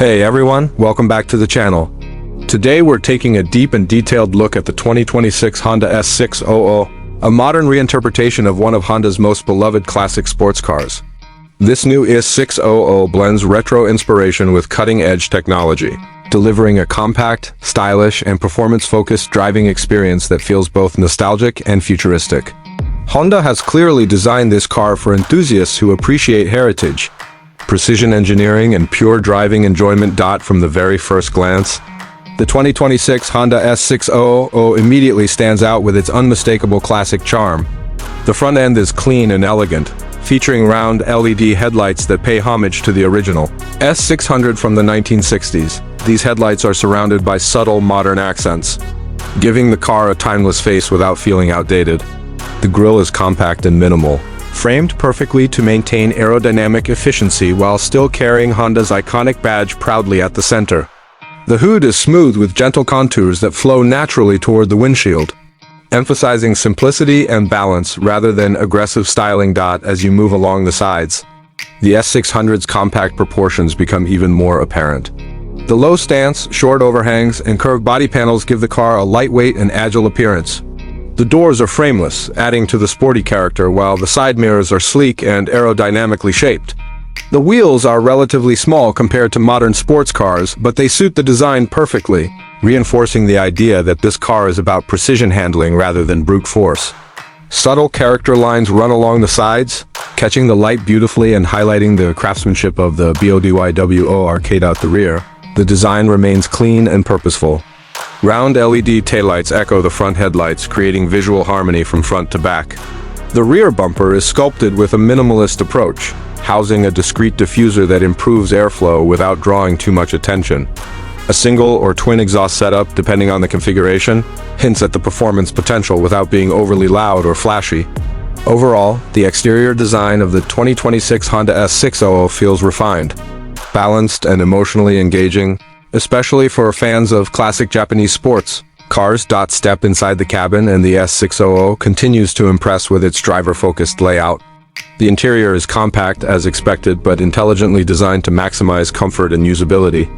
Hey everyone, welcome back to the channel. Today we're taking a deep and detailed look at the 2026 Honda S600, a modern reinterpretation of one of Honda's most beloved classic sports cars. This new S600 blends retro inspiration with cutting-edge technology, delivering a compact, stylish, and performance-focused driving experience that feels both nostalgic and futuristic. Honda has clearly designed this car for enthusiasts who appreciate heritage, precision engineering, and pure driving enjoyment. From the very first glance, the 2026 Honda S600 immediately stands out with its unmistakable classic charm. The front end is clean and elegant, featuring round LED headlights that pay homage to the original S600 from the 1960s. These headlights are surrounded by subtle modern accents, giving the car a timeless face without feeling outdated. The grille is compact and minimal, framed perfectly to maintain aerodynamic efficiency while still carrying Honda's iconic badge proudly at the center. The hood is smooth with gentle contours that flow naturally toward the windshield, emphasizing simplicity and balance rather than aggressive styling. As you move along the sides, the S600's compact proportions become even more apparent. The low stance, short overhangs, and curved body panels give the car a lightweight and agile appearance. The doors are frameless, adding to the sporty character, while the side mirrors are sleek and aerodynamically shaped. The wheels are relatively small compared to modern sports cars, but they suit the design perfectly, reinforcing the idea that this car is about precision handling rather than brute force. Subtle character lines run along the sides, catching the light beautifully and highlighting the craftsmanship of the BYD arcade out the rear. The design remains clean and purposeful. Round LED taillights echo the front headlights, creating visual harmony from front to back. The rear bumper is sculpted with a minimalist approach, housing a discreet diffuser that improves airflow without drawing too much attention. A single or twin exhaust setup, depending on the configuration, hints at the performance potential without being overly loud or flashy. Overall, the exterior design of the 2026 Honda S600 feels refined, balanced, and emotionally engaging, especially for fans of classic Japanese sports cars. Step inside the cabin and the S600 continues to impress with its driver-focused layout. The interior is compact as expected, but intelligently designed to maximize comfort and usability.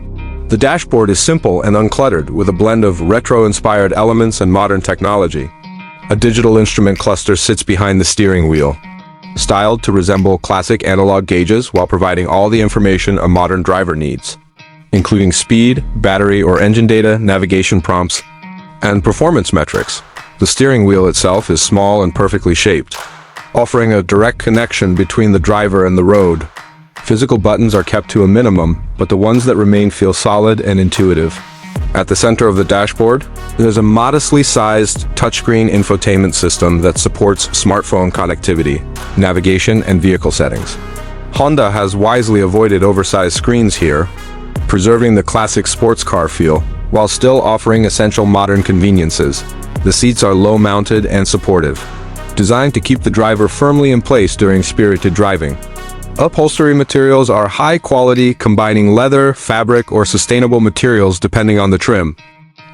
The dashboard is simple and uncluttered, with a blend of retro-inspired elements and modern technology. A digital instrument cluster sits behind the steering wheel, styled to resemble classic analog gauges while providing all the information a modern driver needs, including speed, battery or engine data, navigation prompts, and performance metrics. The steering wheel itself is small and perfectly shaped, offering a direct connection between the driver and the road. Physical buttons are kept to a minimum, but the ones that remain feel solid and intuitive. At the center of the dashboard, there's a modestly sized touchscreen infotainment system that supports smartphone connectivity, navigation, and vehicle settings. Honda has wisely avoided oversized screens here, preserving the classic sports car feel, while still offering essential modern conveniences. The seats are low-mounted and supportive, designed to keep the driver firmly in place during spirited driving. Upholstery materials are high quality, combining leather, fabric, or sustainable materials depending on the trim.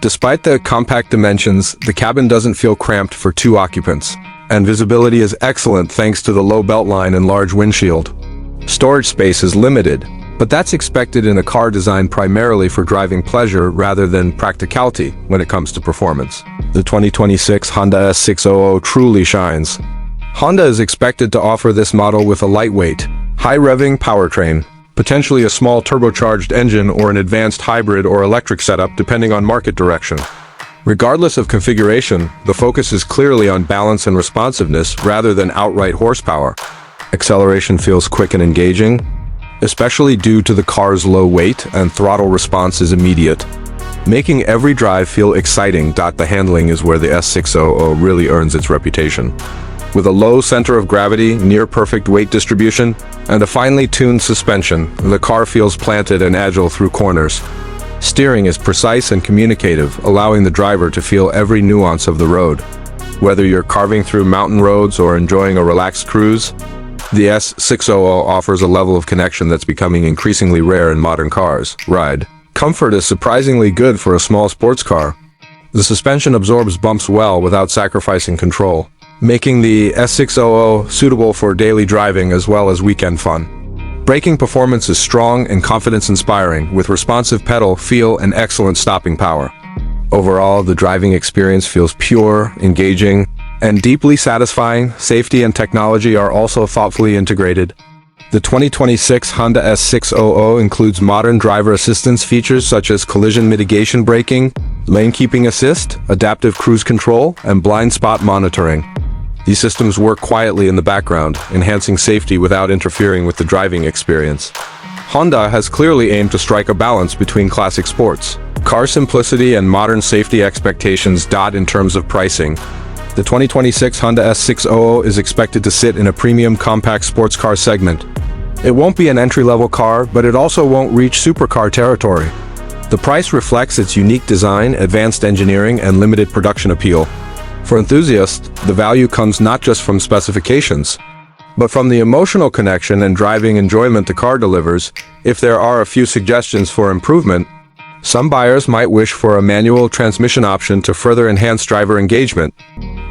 Despite the compact dimensions, the cabin doesn't feel cramped for two occupants, and visibility is excellent thanks to the low beltline and large windshield. Storage space is limited, but that's expected in a car designed primarily for driving pleasure rather than practicality when it comes to performance. The 2026 Honda S600 truly shines. Honda is expected to offer this model with a lightweight, high-revving powertrain, potentially a small turbocharged engine or an advanced hybrid or electric setup depending on market direction. Regardless of configuration, the focus is clearly on balance and responsiveness rather than outright horsepower. Acceleration feels quick and engaging, especially due to the car's low weight, and throttle response is immediate, making every drive feel exciting. The handling is where the S600 really earns its reputation. With a low center of gravity, near-perfect weight distribution, and a finely tuned suspension, the car feels planted and agile through corners. Steering is precise and communicative, allowing the driver to feel every nuance of the road. Whether you're carving through mountain roads or enjoying a relaxed cruise, the S600 offers a level of connection that's becoming increasingly rare in modern cars. Ride comfort is surprisingly good for a small sports car. The suspension absorbs bumps well without sacrificing control, making the S600 suitable for daily driving as well as weekend fun. Braking performance is strong and confidence-inspiring, with responsive pedal feel and excellent stopping power. Overall, the driving experience feels pure, engaging, and deeply satisfying. Safety and technology are also thoughtfully integrated. The 2026 Honda S600 includes modern driver assistance features such as collision mitigation braking, lane keeping assist, adaptive cruise control, and blind spot monitoring. These systems work quietly in the background, enhancing safety without interfering with the driving experience. Honda has clearly aimed to strike a balance between classic sports, car simplicity, and modern safety expectations. In terms of pricing, the 2026 Honda S600 is expected to sit in a premium compact sports car segment. It won't be an entry-level car, but it also won't reach supercar territory. The price reflects its unique design, advanced engineering, and limited production appeal. For enthusiasts, the value comes not just from specifications, but from the emotional connection and driving enjoyment the car delivers. If there are a few suggestions for improvement, some buyers might wish for a manual transmission option to further enhance driver engagement.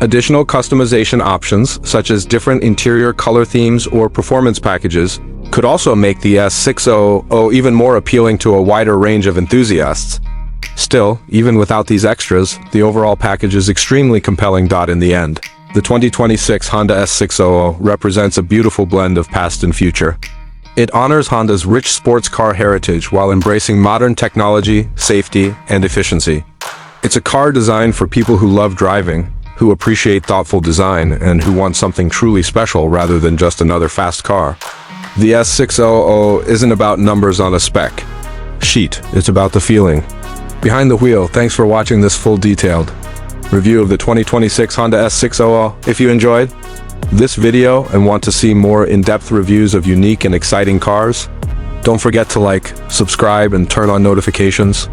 Additional customization options, such as different interior color themes or performance packages, could also make the S600 even more appealing to a wider range of enthusiasts. Still, even without these extras, the overall package is extremely compelling. In the end, the 2026 Honda S600 represents a beautiful blend of past and future. It honors Honda's rich sports car heritage while embracing modern technology, safety, and efficiency. It's a car designed for people who love driving, who appreciate thoughtful design, and who want something truly special rather than just another fast car. The S600 isn't about numbers on a spec sheet, it's about the feeling behind the wheel. Thanks for watching this full detailed review of the 2026 Honda S600. If you enjoyed this video and want to see more in-depth reviews of unique and exciting cars, don't forget to like, subscribe, and turn on notifications.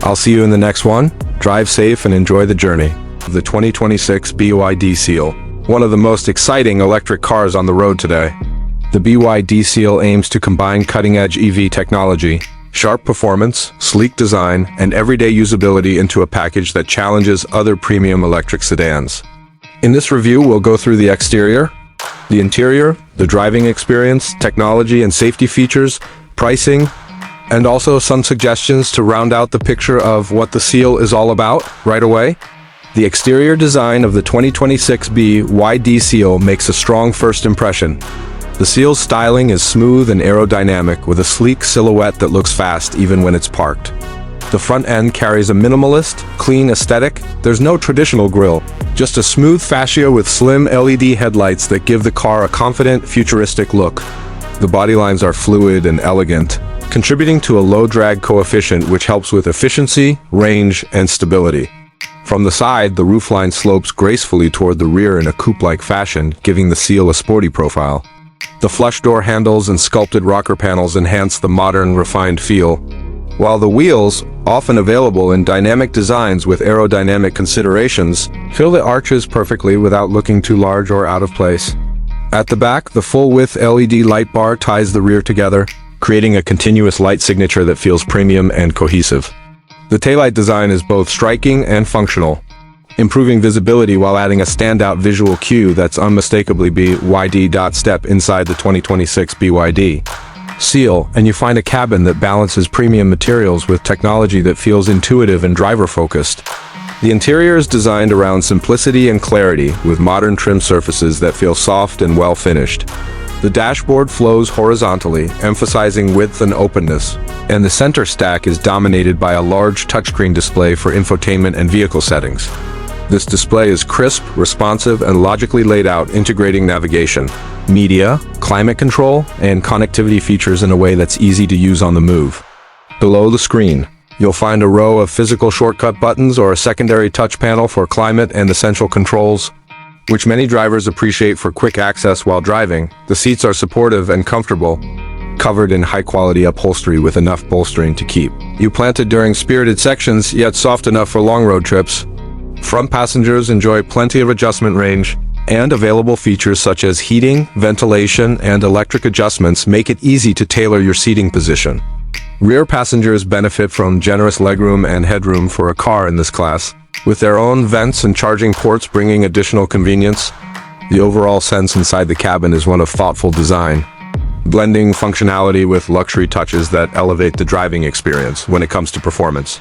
I'll see you in the next one. Drive safe and enjoy the journey. The 2026 BYD Seal, one of the most exciting electric cars on the road today. The BYD Seal aims to combine cutting-edge EV technology, sharp performance, sleek design, and everyday usability into a package that challenges other premium electric sedans. In this review, we'll go through the exterior, the interior, the driving experience, technology and safety features, pricing, and also some suggestions to round out the picture of what the Seal is all about. Right away, the exterior design of the 2026 BYD Seal makes a strong first impression. The Seal's styling is smooth and aerodynamic, with a sleek silhouette that looks fast even when it's parked. The front end carries a minimalist, clean aesthetic. There's no traditional grille, just a smooth fascia with slim LED headlights that give the car a confident, futuristic look. The body lines are fluid and elegant, contributing to a low drag coefficient which helps with efficiency, range, and stability. From the side, the roofline slopes gracefully toward the rear in a coupe-like fashion, giving the Seal a sporty profile. The flush door handles and sculpted rocker panels enhance the modern, refined feel, while the wheels, often available in dynamic designs with aerodynamic considerations, fill the arches perfectly without looking too large or out of place. At the back, the full-width LED light bar ties the rear together, creating a continuous light signature that feels premium and cohesive. The taillight design is both striking and functional, improving visibility while adding a standout visual cue that's unmistakably BYD. Step inside the 2026 BYD Seal, and you find a cabin that balances premium materials with technology that feels intuitive and driver-focused. The interior is designed around simplicity and clarity, with modern trim surfaces that feel soft and well-finished. The dashboard flows horizontally, emphasizing width and openness, and the center stack is dominated by a large touchscreen display for infotainment and vehicle settings. This display is crisp, responsive, and logically laid out, integrating navigation, media, climate control, and connectivity features in a way that's easy to use on the move. Below the screen, you'll find a row of physical shortcut buttons or a secondary touch panel for climate and essential controls, which many drivers appreciate for quick access while driving. The seats are supportive and comfortable, covered in high-quality upholstery with enough bolstering to keep you planted during spirited sections, yet soft enough for long road trips. Front passengers enjoy plenty of adjustment range, and available features such as heating, ventilation, and electric adjustments make it easy to tailor your seating position. Rear passengers benefit from generous legroom and headroom for a car in this class, with their own vents and charging ports bringing additional convenience. The overall sense inside the cabin is one of thoughtful design. blending functionality with luxury touches that elevate the driving experience when it comes to performance.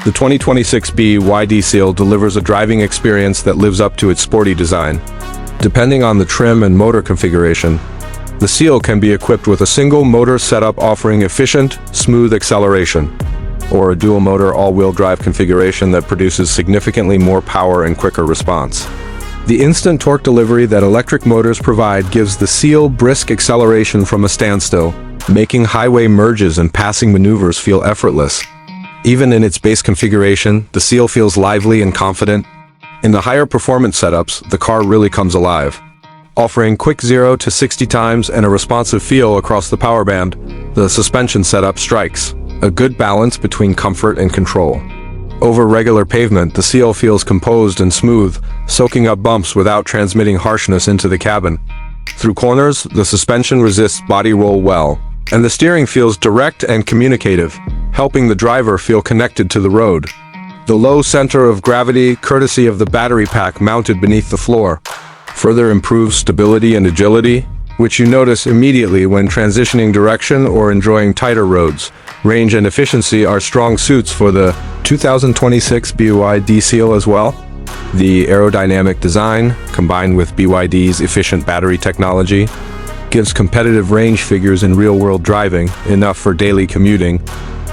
The 2026 BYD Seal delivers a driving experience that lives up to its sporty design. Depending on the trim and motor configuration, the Seal can be equipped with a single motor setup offering efficient, smooth acceleration, or a dual-motor all-wheel drive configuration that produces significantly more power and quicker response. The instant torque delivery that electric motors provide gives the Seal brisk acceleration from a standstill, making highway merges and passing maneuvers feel effortless. Even in its base configuration, the Seal feels lively and confident. In the higher performance setups, the car really comes alive. Offering quick 0 to 60 times and a responsive feel across the power band, the suspension setup strikes a good balance between comfort and control. Over regular pavement, the Seal feels composed and smooth, soaking up bumps without transmitting harshness into the cabin. Through corners, the suspension resists body roll well, and the steering feels direct and communicative, helping the driver feel connected to the road. The low center of gravity, courtesy of the battery pack mounted beneath the floor, further improves stability and agility, which you notice immediately when transitioning direction or enjoying tighter roads. Range and efficiency are strong suits for the 2026 BYD Seal as well. The aerodynamic design, combined with BYD's efficient battery technology, gives competitive range figures in real-world driving, enough for daily commuting,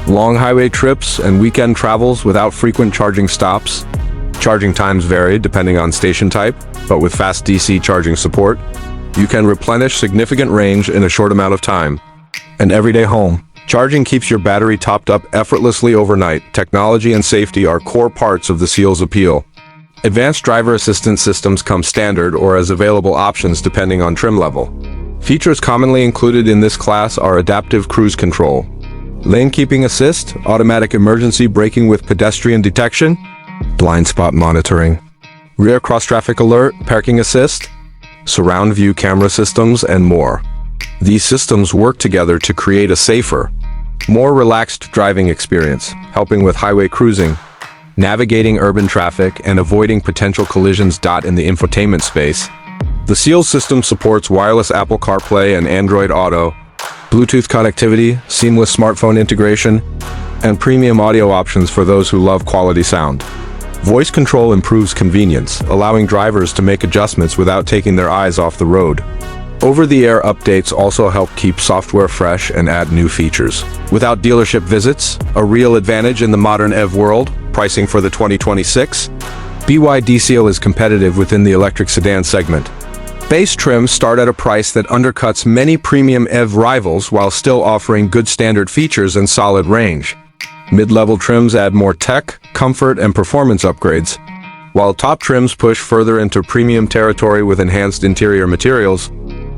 long highway trips, and weekend travels without frequent charging stops. Charging times vary depending on station type, but with fast DC charging support, you can replenish significant range in a short amount of time. An everyday home. Charging keeps your battery topped up effortlessly overnight. Technology and safety are core parts of the Seal's appeal. Advanced driver assistance systems come standard or as available options depending on trim level. Features commonly included in this class are adaptive cruise control, lane keeping assist, automatic emergency braking with pedestrian detection, blind spot monitoring, rear cross-traffic alert, parking assist, surround view camera systems, and more. These systems work together to create a safer, more relaxed driving experience, helping with highway cruising, navigating urban traffic, and avoiding potential collisions. In the infotainment space, the Seal system supports wireless Apple CarPlay and Android Auto, Bluetooth connectivity, seamless smartphone integration, and premium audio options for those who love quality sound. Voice control improves convenience, allowing drivers to make adjustments without taking their eyes off the road. Over-the-air updates also help keep software fresh and add new features. Without dealership visits, a real advantage in the modern EV world. Pricing for the 2026 BYD Seal is competitive within the electric sedan segment. Base trims start at a price that undercuts many premium EV rivals while still offering good standard features and solid range. Mid-level trims add more tech, comfort, and performance upgrades, while top trims push further into premium territory with enhanced interior materials,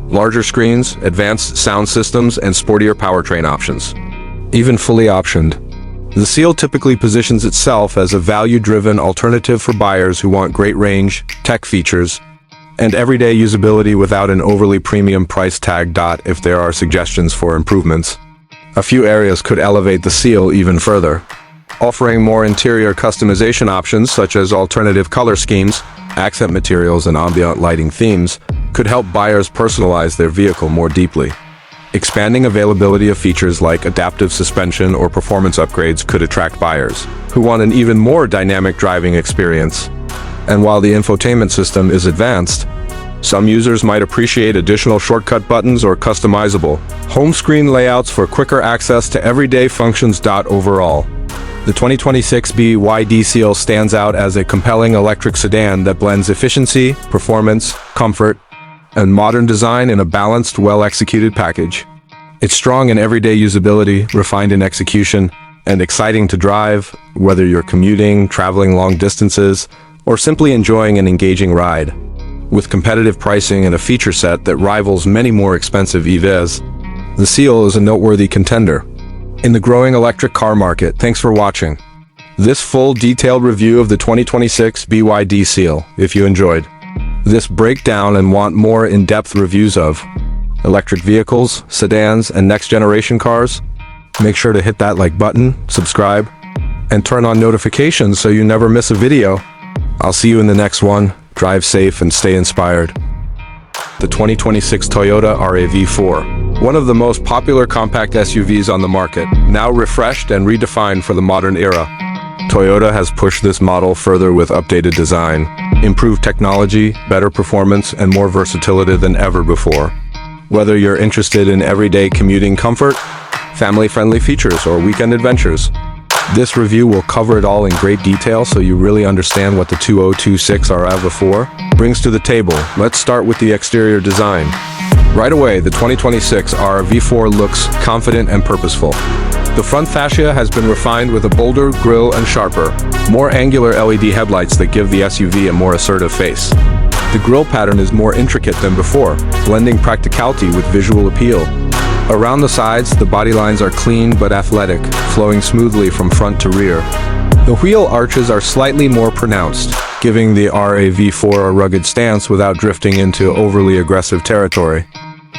larger screens, advanced sound systems, and sportier powertrain options. Even fully optioned, the Seal typically positions itself as a value-driven alternative for buyers who want great range, tech features, and everyday usability without an overly premium price tag. If there are suggestions for improvements, a few areas could elevate the Seal even further. Offering more interior customization options such as alternative color schemes, accent materials, and ambient lighting themes could help buyers personalize their vehicle more deeply. Expanding availability of features like adaptive suspension or performance upgrades could attract buyers who want an even more dynamic driving experience. And while the infotainment system is advanced, some users might appreciate additional shortcut buttons or customizable home screen layouts for quicker access to everyday functions. Overall, the 2026 BYD Seal stands out as a compelling electric sedan that blends efficiency, performance, comfort, and modern design in a balanced, well-executed package. It's strong in everyday usability, refined in execution, and exciting to drive, whether you're commuting, traveling long distances, or simply enjoying an engaging ride. With competitive pricing and a feature set that rivals many more expensive EVs, the Seal is a noteworthy contender in the growing electric car market. Thanks for watching this full detailed review of the 2026 BYD Seal. If you enjoyed this breakdown and want more in-depth reviews of electric vehicles, sedans, and next-generation cars, make sure to hit that like button, subscribe, and turn on notifications so you never miss a video. I'll see you in the next one. Drive safe and stay inspired. The 2026 Toyota RAV4 One of the most popular compact SUVs on the market, now refreshed and redefined for the modern era. Toyota has pushed this model further with updated design, improved technology, better performance, and more versatility than ever before. Whether you're interested in everyday commuting comfort, family-friendly features, or weekend adventures, this review will cover it all in great detail so you really understand what the 2026 RAV4 brings to the table. Let's start with the exterior design. Right away, the 2026 RAV4 looks confident and purposeful. The front fascia has been refined with a bolder grille and sharper, more angular LED headlights that give the SUV a more assertive face. The grille pattern is more intricate than before, blending practicality with visual appeal. Around the sides, the body lines are clean but athletic, flowing smoothly from front to rear. The wheel arches are slightly more pronounced, giving the RAV4 a rugged stance without drifting into overly aggressive territory.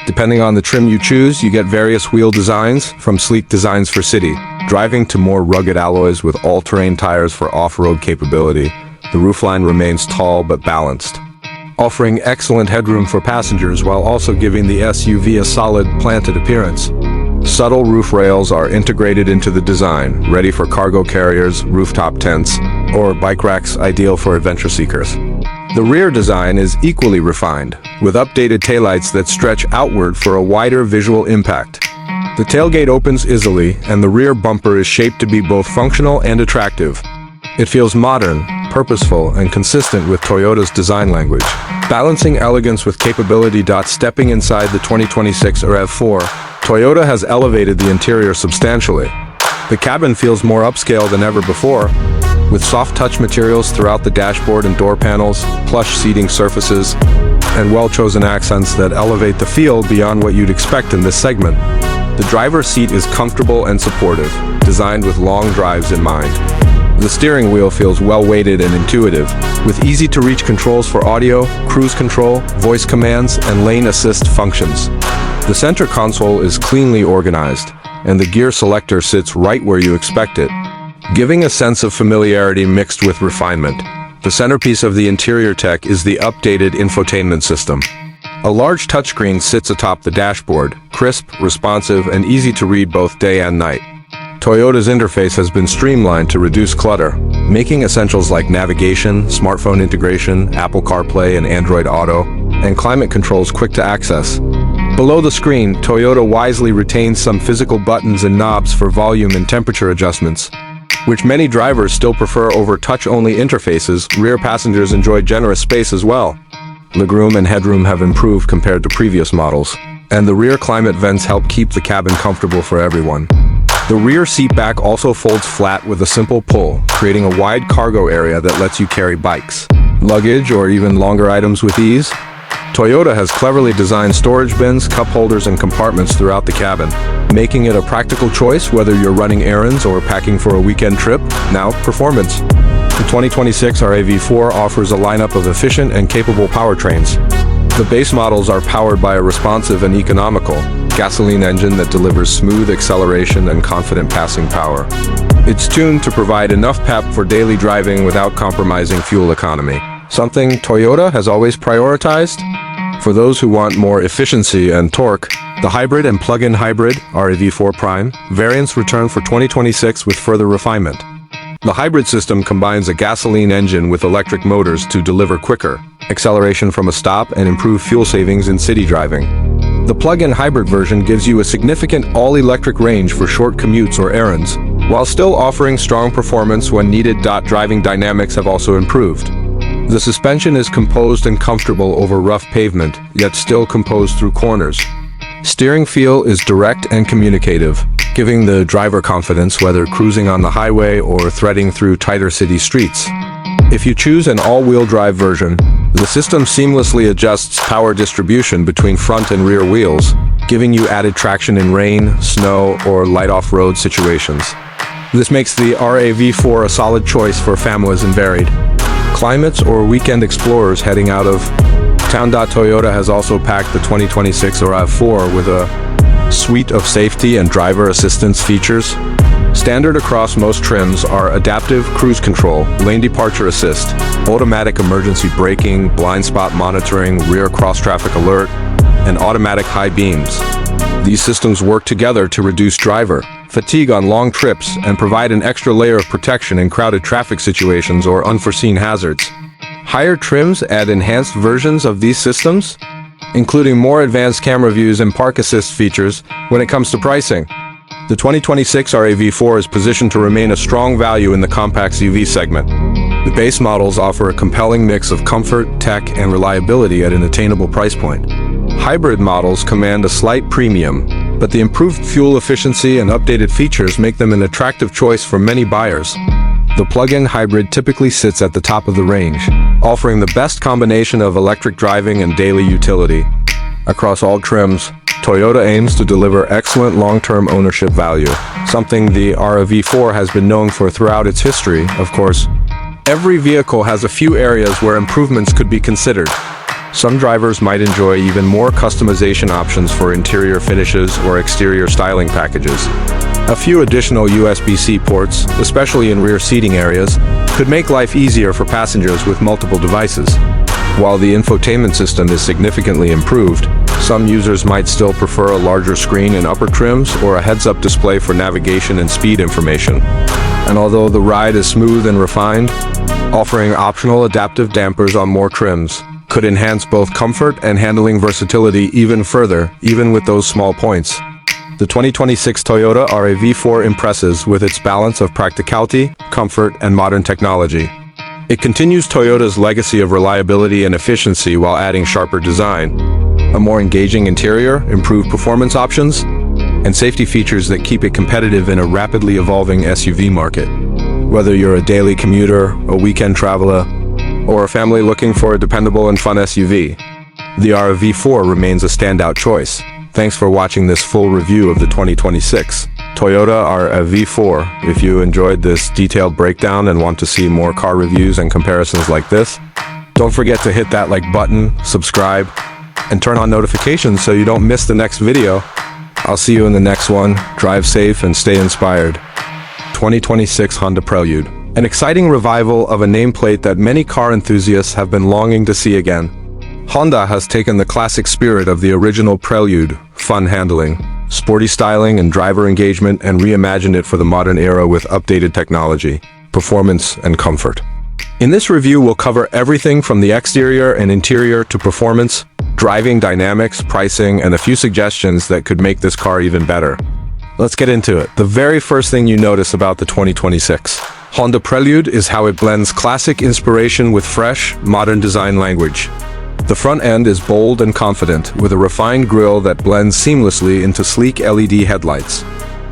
Depending on the trim you choose, you get various wheel designs, from sleek designs for city driving to more rugged alloys with all-terrain tires for off-road capability. The roofline remains tall but balanced, offering excellent headroom for passengers while also giving the SUV a solid, planted appearance. Subtle roof rails are integrated into the design, ready for cargo carriers, rooftop tents, or bike racks ideal for adventure seekers. The rear design is equally refined, with updated taillights that stretch outward for a wider visual impact. The tailgate opens easily, and the rear bumper is shaped to be both functional and attractive. It feels modern, purposeful, and consistent with Toyota's design language, balancing elegance with capability. Stepping inside the 2026 RAV4, Toyota has elevated the interior substantially. The cabin feels more upscale than ever before, with soft touch materials throughout the dashboard and door panels, plush seating surfaces, and well-chosen accents that elevate the feel beyond what you'd expect in this segment. The driver's seat is comfortable and supportive, designed with long drives in mind. The steering wheel feels well-weighted and intuitive, with easy-to-reach controls for audio, cruise control, voice commands, and lane assist functions. The center console is cleanly organized, and the gear selector sits right where you expect it, giving a sense of familiarity mixed with refinement. The centerpiece of the interior tech is the updated infotainment system. A large touchscreen sits atop the dashboard, crisp, responsive, and easy to read both day and night. Toyota's interface has been streamlined to reduce clutter, making essentials like navigation, smartphone integration, Apple CarPlay and Android Auto, and climate controls quick to access. Below the screen, Toyota wisely retains some physical buttons and knobs for volume and temperature adjustments, which many drivers still prefer over touch-only interfaces. Rear passengers enjoy generous space as well. Legroom and headroom have improved compared to previous models, and the rear climate vents help keep the cabin comfortable for everyone. The rear seat back also folds flat with a simple pull, creating a wide cargo area that lets you carry bikes, luggage, or even longer items with ease. Toyota has cleverly designed storage bins, cup holders, and compartments throughout the cabin, making it a practical choice whether you're running errands or packing for a weekend trip. Now, performance. The 2026 RAV4 offers a lineup of efficient and capable powertrains. The base models are powered by a responsive and economical gasoline engine that delivers smooth acceleration and confident passing power. It's tuned to provide enough pep for daily driving without compromising fuel economy, something Toyota has always prioritized. For those who want more efficiency and torque, the hybrid and plug-in hybrid RAV4 Prime variants return for 2026 with further refinement. The hybrid system combines a gasoline engine with electric motors to deliver quicker acceleration from a stop and improve fuel savings in city driving. The plug-in hybrid version gives you a significant all-electric range for short commutes or errands, while still offering strong performance when needed. Driving dynamics have also improved. The suspension is composed and comfortable over rough pavement, yet still composed through corners. Steering feel is direct and communicative, giving the driver confidence whether cruising on the highway or threading through tighter city streets. If you choose an all-wheel drive version, the system seamlessly adjusts power distribution between front and rear wheels, giving you added traction in rain, snow, or light off-road situations. This makes the RAV4 a solid choice for families and varied climates or weekend explorers heading out of town. Toyota has also packed the 2026 RAV4 with a suite of safety and driver assistance features. Standard across most trims are adaptive cruise control, lane departure assist, automatic emergency braking, blind spot monitoring, rear cross-traffic alert, and automatic high beams. These systems work together to reduce driver fatigue on long trips and provide an extra layer of protection in crowded traffic situations or unforeseen hazards. Higher trims add enhanced versions of these systems, including more advanced camera views and park assist features. When it comes to pricing, the 2026 RAV4 is positioned to remain a strong value in the compact SUV segment. The base models offer a compelling mix of comfort, tech, and reliability at an attainable price point. Hybrid models command a slight premium, but the improved fuel efficiency and updated features make them an attractive choice for many buyers. The plug-in hybrid typically sits at the top of the range, offering the best combination of electric driving and daily utility. Across all trims, Toyota aims to deliver excellent long-term ownership value, something the RAV4 has been known for throughout its history. Of course, every vehicle has a few areas where improvements could be considered. Some drivers might enjoy even more customization options for interior finishes or exterior styling packages. A few additional USB-C ports, especially in rear seating areas, could make life easier for passengers with multiple devices. While the infotainment system is significantly improved, some users might still prefer a larger screen in upper trims or a heads-up display for navigation and speed information. And although the ride is smooth and refined, offering optional adaptive dampers on more trims could enhance both comfort and handling versatility even further, even with those small points. The 2026 Toyota RAV4 impresses with its balance of practicality, comfort, and modern technology. It continues Toyota's legacy of reliability and efficiency while adding sharper design, a more engaging interior, improved performance options, and safety features that keep it competitive in a rapidly evolving SUV market. Whether you're a daily commuter, a weekend traveler, or a family looking for a dependable and fun SUV, the RAV4 remains a standout choice. Thanks for watching this full review of the 2026 Toyota RAV4. If you enjoyed this detailed breakdown and want to see more car reviews and comparisons like this, don't forget to hit that like button, subscribe, and turn on notifications so you don't miss the next video. I'll see you in the next one. Drive safe and stay inspired. 2026 Honda Prelude. An exciting revival of a nameplate that many car enthusiasts have been longing to see again. Honda has taken the classic spirit of the original Prelude, fun handling, sporty styling, and driver engagement, and reimagined it for the modern era with updated technology, performance, and comfort. In this review, we'll cover everything from the exterior and interior to performance, driving dynamics, pricing, and a few suggestions that could make this car even better. Let's get into it. The very first thing you notice about the 2026 Honda Prelude is how it blends classic inspiration with fresh, modern design language. The front end is bold and confident, with a refined grille that blends seamlessly into sleek LED headlights.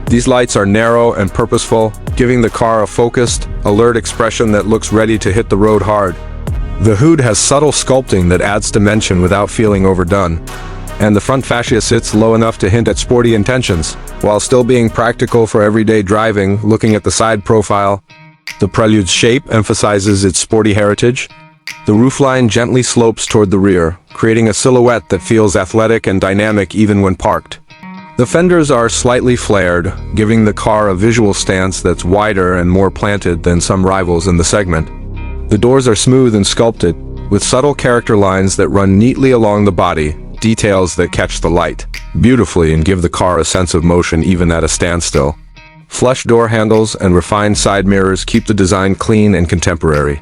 These lights are narrow and purposeful, giving the car a focused, alert expression that looks ready to hit the road hard. The hood has subtle sculpting that adds dimension without feeling overdone, and the front fascia sits low enough to hint at sporty intentions, while still being practical for everyday driving. Looking at the side profile, the Prelude's shape emphasizes its sporty heritage. The roofline gently slopes toward the rear, creating a silhouette that feels athletic and dynamic even when parked. The fenders are slightly flared, giving the car a visual stance that's wider and more planted than some rivals in the segment. The doors are smooth and sculpted, with subtle character lines that run neatly along the body, details that catch the light beautifully and give the car a sense of motion even at a standstill. Flush door handles and refined side mirrors keep the design clean and contemporary.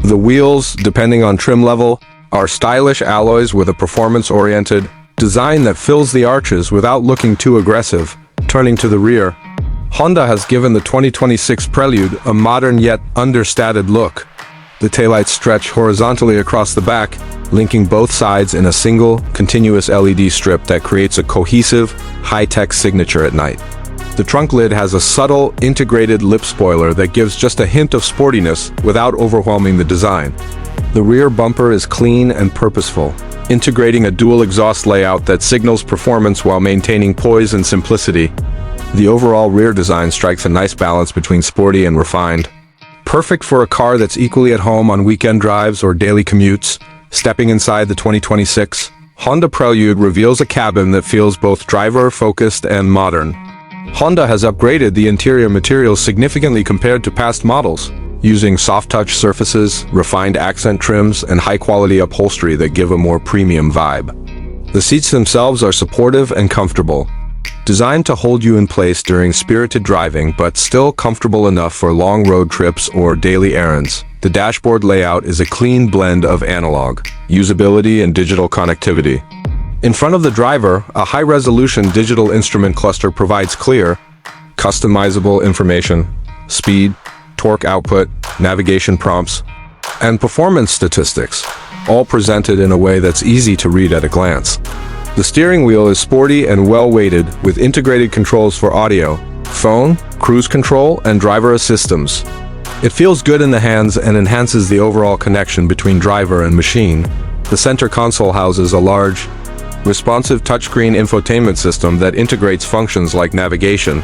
The wheels, depending on trim level, are stylish alloys with a performance-oriented design that fills the arches without looking too aggressive. Turning to the rear, Honda has given the 2026 Prelude a modern yet understated look. The taillights stretch horizontally across the back, linking both sides in a single, continuous LED strip that creates a cohesive, high-tech signature at night. The trunk lid has a subtle, integrated lip spoiler that gives just a hint of sportiness without overwhelming the design. The rear bumper is clean and purposeful, integrating a dual exhaust layout that signals performance while maintaining poise and simplicity. The overall rear design strikes a nice balance between sporty and refined. Perfect for a car that's equally at home on weekend drives or daily commutes. Stepping inside the 2026 Honda Prelude reveals a cabin that feels both driver-focused and modern. Honda has upgraded the interior materials significantly compared to past models, using soft-touch surfaces, refined accent trims, and high-quality upholstery that give a more premium vibe. The seats themselves are supportive and comfortable, designed to hold you in place during spirited driving but still comfortable enough for long road trips or daily errands. The dashboard layout is a clean blend of analog, usability and digital connectivity. In front of the driver, a high-resolution digital instrument cluster provides clear, customizable information, speed, torque output, navigation prompts, and performance statistics, all presented in a way that's easy to read at a glance. The steering wheel is sporty and well-weighted with integrated controls for audio, phone, cruise control, and driver assistance. It feels good in the hands and enhances the overall connection between driver and machine. The center console houses a large, responsive touchscreen infotainment system that integrates functions like navigation,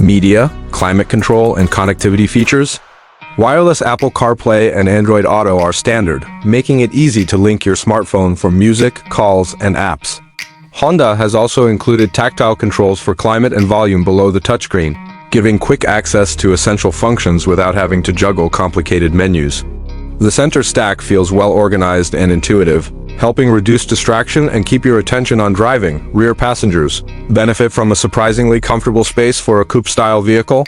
media, climate control, and connectivity features. Wireless Apple CarPlay and Android Auto are standard, making it easy to link your smartphone for music, calls, and apps. Honda has also included tactile controls for climate and volume below the touchscreen, giving quick access to essential functions without having to juggle complicated menus. The center stack feels well organized and intuitive, helping reduce distraction and keep your attention on driving. Rear passengers benefit from a surprisingly comfortable space for a coupe-style vehicle.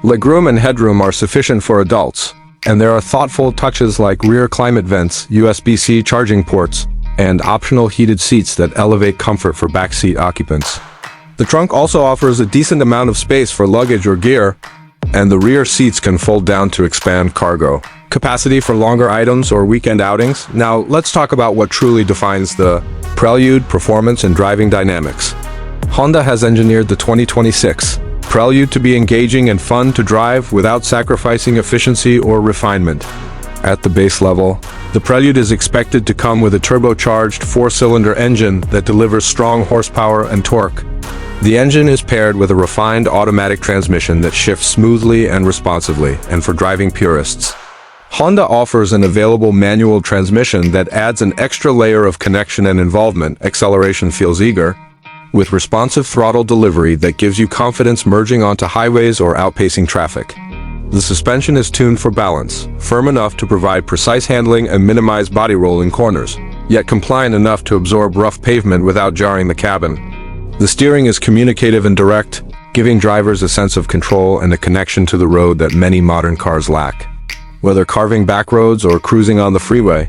Legroom and headroom are sufficient for adults, and there are thoughtful touches like rear climate vents, USB-C charging ports, and optional heated seats that elevate comfort for backseat occupants. The trunk also offers a decent amount of space for luggage or gear, and the rear seats can fold down to expand cargo capacity for longer items or weekend outings. Now, let's talk about what truly defines the Prelude performance and driving dynamics. Honda has engineered the 2026 Prelude to be engaging and fun to drive without sacrificing efficiency or refinement. At the base level, the Prelude is expected to come with a turbocharged 4-cylinder engine that delivers strong horsepower and torque. The engine is paired with a refined automatic transmission that shifts smoothly and responsively, and for driving purists, Honda offers an available manual transmission that adds an extra layer of connection and involvement. Acceleration feels eager, with responsive throttle delivery that gives you confidence merging onto highways or outpacing traffic. The suspension is tuned for balance, firm enough to provide precise handling and minimize body roll in corners, yet compliant enough to absorb rough pavement without jarring the cabin. The steering is communicative and direct, giving drivers a sense of control and a connection to the road that many modern cars lack. Whether carving back roads or cruising on the freeway,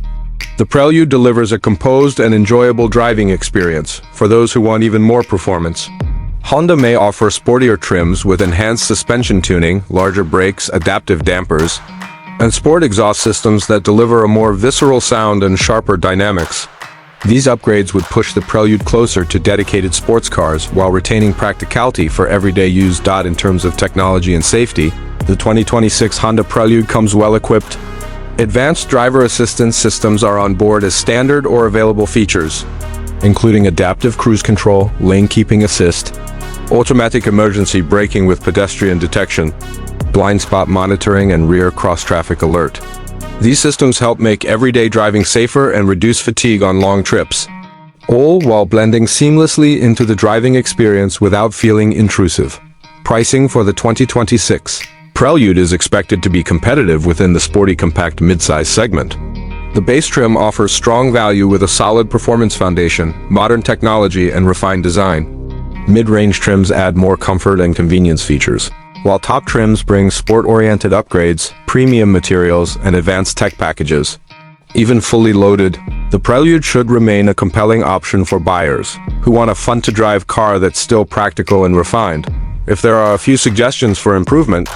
the Prelude delivers a composed and enjoyable driving experience for those who want even more performance. Honda may offer sportier trims with enhanced suspension tuning, larger brakes, adaptive dampers, and sport exhaust systems that deliver a more visceral sound and sharper dynamics. These upgrades would push the Prelude closer to dedicated sports cars while retaining practicality for everyday use. In terms of technology and safety, the 2026 Honda Prelude comes well-equipped. Advanced driver assistance systems are on board as standard or available features, including adaptive cruise control, lane keeping assist, automatic emergency braking with pedestrian detection, blind spot monitoring, and rear cross-traffic alert. These systems help make everyday driving safer and reduce fatigue on long trips, all while blending seamlessly into the driving experience without feeling intrusive. Pricing for the 2026 Prelude is expected to be competitive within the sporty compact midsize segment. The base trim offers strong value with a solid performance foundation, modern technology, and refined design. Mid-range trims add more comfort and convenience features, while top trims bring sport-oriented upgrades, premium materials, and advanced tech packages. Even fully loaded, the Prelude should remain a compelling option for buyers who want a fun-to-drive car that's still practical and refined. If there are a few suggestions for improvement,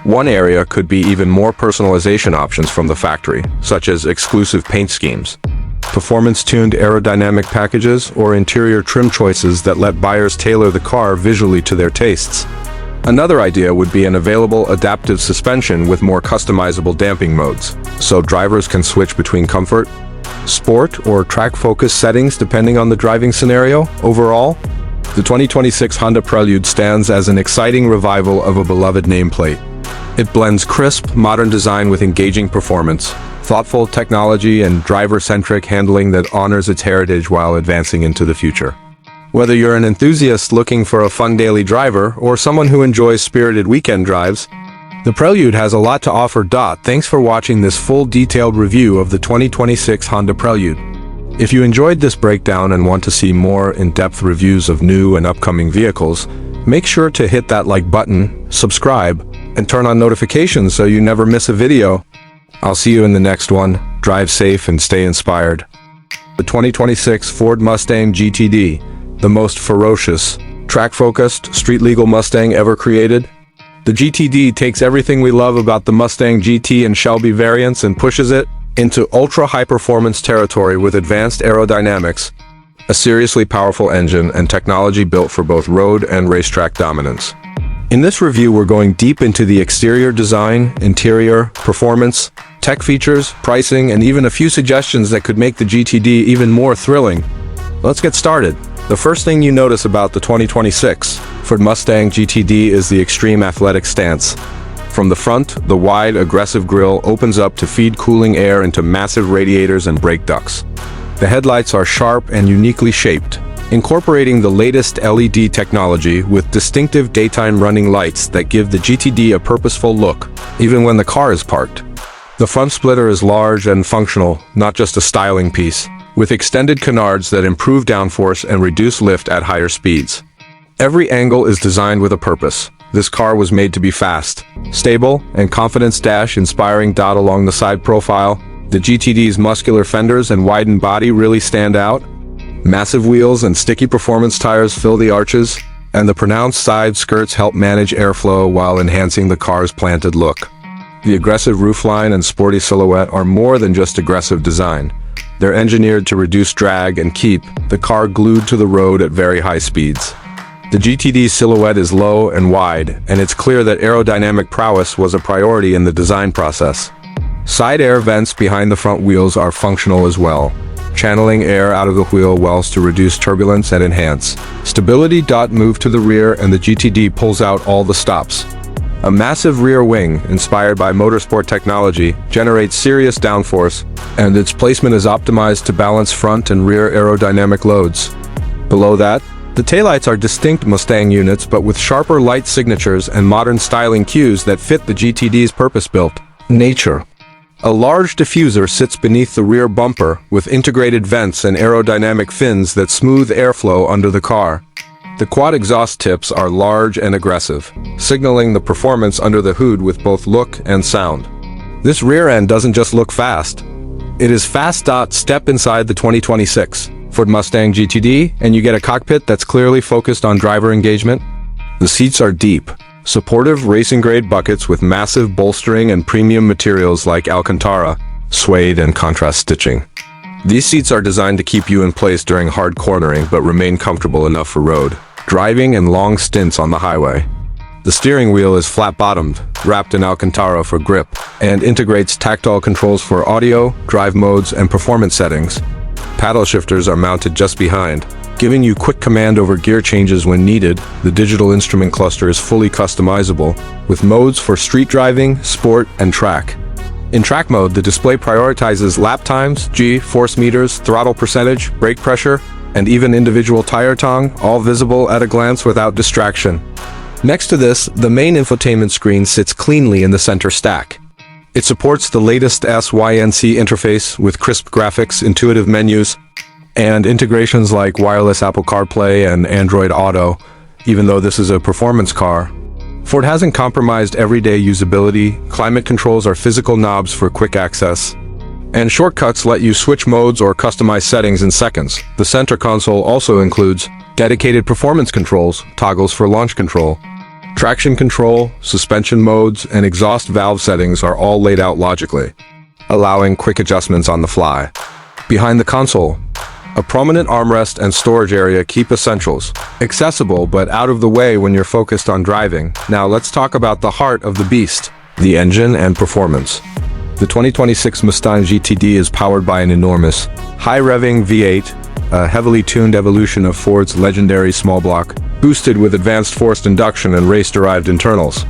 one area could be even more personalization options from the factory, such as exclusive paint schemes, performance-tuned aerodynamic packages, or interior trim choices that let buyers tailor the car visually to their tastes. Another idea would be an available adaptive suspension with more customizable damping modes, so drivers can switch between comfort, sport, or track-focused settings depending on the driving scenario. Overall, the 2026 Honda Prelude stands as an exciting revival of a beloved nameplate. It blends crisp, modern design with engaging performance, thoughtful technology, and driver-centric handling that honors its heritage while advancing into the future. Whether you're an enthusiast looking for a fun daily driver or someone who enjoys spirited weekend drives, the Prelude has a lot to offer. Thanks for watching this full detailed review of the 2026 Honda Prelude. If you enjoyed this breakdown and want to see more in-depth reviews of new and upcoming vehicles, make sure to hit that like button, subscribe, and turn on notifications so you never miss a video. I'll see you in the next one. Drive safe and stay inspired. The 2026 Ford Mustang GTD, the most ferocious, track-focused, street-legal Mustang ever created. The GTD takes everything we love about the Mustang GT and Shelby variants and pushes it into ultra-high-performance territory with advanced aerodynamics, a seriously powerful engine, and technology built for both road and racetrack dominance. In this review, we're going deep into the exterior design, interior, performance, tech features, pricing, and even a few suggestions that could make the GTD even more thrilling. Let's get started. The first thing you notice about the 2026 Ford Mustang GTD is the extreme athletic stance. From the front, the wide, aggressive grille opens up to feed cooling air into massive radiators and brake ducts. The headlights are sharp and uniquely shaped, incorporating the latest LED technology with distinctive daytime running lights that give the GTD a purposeful look, even when the car is parked. The front splitter is large and functional, not just a styling piece, with extended canards that improve downforce and reduce lift at higher speeds. Every angle is designed with a purpose. This car was made to be fast, stable, and confidence inspiring dot along the side profile. The GTD's muscular fenders and widened body really stand out. Massive wheels and sticky performance tires fill the arches, and the pronounced side skirts help manage airflow while enhancing the car's planted look. The aggressive roofline and sporty silhouette are more than just aggressive design. They're engineered to reduce drag and keep the car glued to the road at very high speeds. The GTD's silhouette is low and wide, and it's clear that aerodynamic prowess was a priority in the design process. Side air vents behind the front wheels are functional as well, channeling air out of the wheel wells to reduce turbulence and enhance stability. Move to the rear, and the GTD pulls out all the stops. A massive rear wing, inspired by motorsport technology, generates serious downforce, and its placement is optimized to balance front and rear aerodynamic loads. Below that, the taillights are distinct Mustang units but with sharper light signatures and modern styling cues that fit the GTD's purpose-built nature. A large diffuser sits beneath the rear bumper with integrated vents and aerodynamic fins that smooth airflow under the car. The quad exhaust tips are large and aggressive, signaling the performance under the hood with both look and sound. This rear end doesn't just look fast. It is fast. Step inside the 2026 Ford Mustang GTD, and you get a cockpit that's clearly focused on driver engagement. The seats are deep, supportive racing-grade buckets with massive bolstering and premium materials like Alcantara, suede, and contrast stitching. These seats are designed to keep you in place during hard cornering but remain comfortable enough for road driving and long stints on the highway. The steering wheel is flat-bottomed, wrapped in Alcantara for grip, and integrates tactile controls for audio, drive modes, and performance settings. Paddle shifters are mounted just behind, giving you quick command over gear changes when needed. The digital instrument cluster is fully customizable, with modes for street driving, sport, and track. In track mode, the display prioritizes lap times, G-force meters, throttle percentage, brake pressure, and even individual tire tongue, all visible at a glance without distraction. Next to this, the main infotainment screen sits cleanly in the center stack. It supports the latest SYNC interface with crisp graphics, intuitive menus, and integrations like wireless Apple CarPlay and Android Auto. Even though this is a performance car, Ford hasn't compromised everyday usability. Climate controls are physical knobs for quick access, and shortcuts let you switch modes or customize settings in seconds. The center console also includes dedicated performance controls, toggles for launch control, traction control, suspension modes, and exhaust valve settings are all laid out logically, allowing quick adjustments on the fly. Behind the console, a prominent armrest and storage area keep essentials accessible but out of the way when you're focused on driving. Now let's talk about the heart of the beast, the engine and performance. The 2026 Mustang GTD is powered by an enormous, high-revving V8, a heavily tuned evolution of Ford's legendary small block, boosted with advanced forced induction and race-derived internals.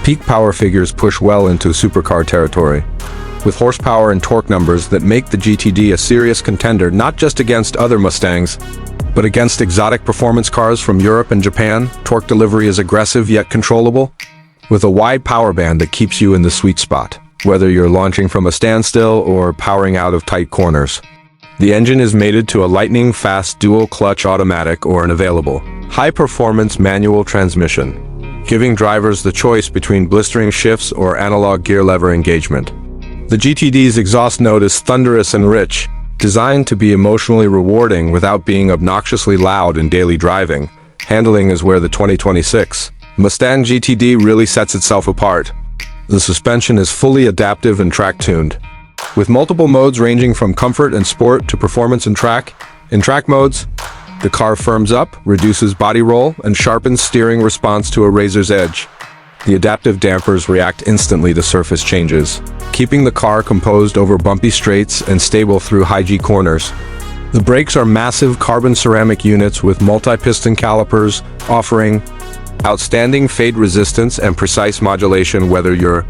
Peak power figures push well into supercar territory, with horsepower and torque numbers that make the GTD a serious contender not just against other Mustangs, but against exotic performance cars from Europe and Japan. Torque delivery is aggressive yet controllable, with a wide power band that keeps you in the sweet spot, whether you're launching from a standstill or powering out of tight corners. The engine is mated to a lightning-fast dual-clutch automatic or an available high-performance manual transmission, giving drivers the choice between blistering shifts or analog gear lever engagement. The GTD's exhaust note is thunderous and rich, designed to be emotionally rewarding without being obnoxiously loud in daily driving. Handling is where the 2026 Mustang GTD really sets itself apart. The suspension is fully adaptive and track-tuned, with multiple modes ranging from comfort and sport to performance and track. In track modes, the car firms up, reduces body roll, and sharpens steering response to a razor's edge. The adaptive dampers react instantly to surface changes, keeping the car composed over bumpy straights and stable through high-G corners. The brakes are massive carbon ceramic units with multi-piston calipers, offering outstanding fade resistance and precise modulation whether you're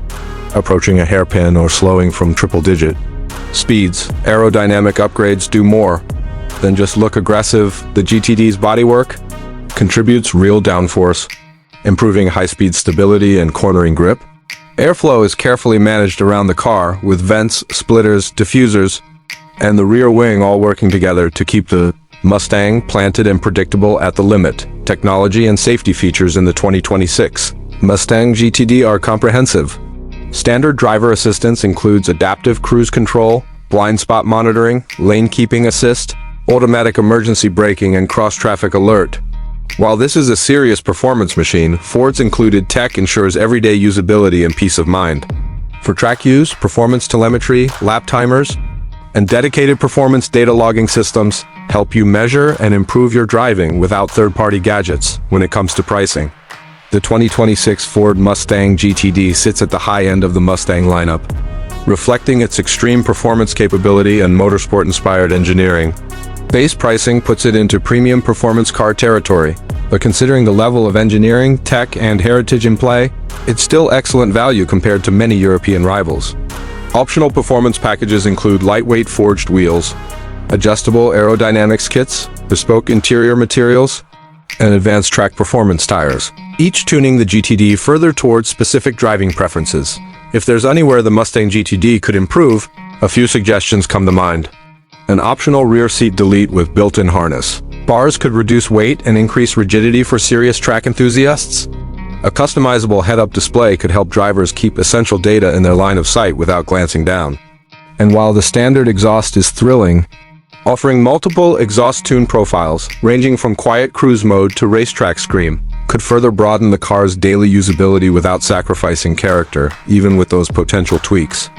approaching a hairpin or slowing from triple-digit speeds. Aerodynamic upgrades do more than just look aggressive. The GTD's bodywork contributes real downforce, improving high-speed stability and cornering grip. Airflow is carefully managed around the car, with vents, splitters, diffusers, and the rear wing all working together to keep the Mustang planted and predictable at the limit. Technology and safety features in the 2026 Mustang GTD are comprehensive. Standard driver assistance includes adaptive cruise control, blind spot monitoring, lane keeping assist, automatic emergency braking, and cross-traffic alert. While this is a serious performance machine, Ford's included tech ensures everyday usability and peace of mind. For track use, performance telemetry, lap timers, and dedicated performance data logging systems help you measure and improve your driving without third-party gadgets. When it comes to pricing, the 2026 Ford Mustang GTD sits at the high end of the Mustang lineup, reflecting its extreme performance capability and motorsport-inspired engineering. Base pricing puts it into premium performance car territory, but considering the level of engineering, tech, and heritage in play, it's still excellent value compared to many European rivals. Optional performance packages include lightweight forged wheels, adjustable aerodynamics kits, bespoke interior materials, and advanced track performance tires, each tuning the GTD further towards specific driving preferences. If there's anywhere the Mustang GTD could improve, a few suggestions come to mind. An optional rear seat delete with built-in harness. Bars could reduce weight and increase rigidity for serious track enthusiasts. A customizable head-up display could help drivers keep essential data in their line of sight without glancing down. And while the standard exhaust is thrilling, offering multiple exhaust tune profiles, ranging from quiet cruise mode to racetrack scream, could further broaden the car's daily usability without sacrificing character, even with those potential tweaks.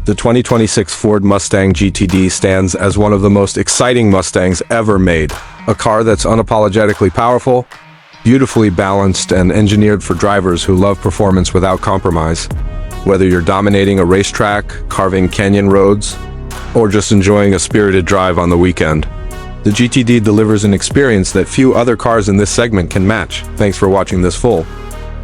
The 2026 Ford Mustang GTD stands as one of the most exciting Mustangs ever made. A car that's unapologetically powerful, beautifully balanced, and engineered for drivers who love performance without compromise. Whether you're dominating a racetrack, carving canyon roads, or just enjoying a spirited drive on the weekend, the GTD delivers an experience that few other cars in this segment can match. Thanks for watching this full,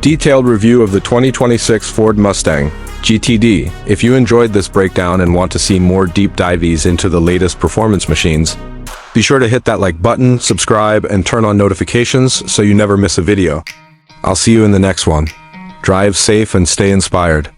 detailed review of the 2026 Ford Mustang GTD. If you enjoyed this breakdown and want to see more deep dives into the latest performance machines, be sure to hit that like button, subscribe, and turn on notifications so you never miss a video. I'll see you in the next one. Drive safe and stay inspired.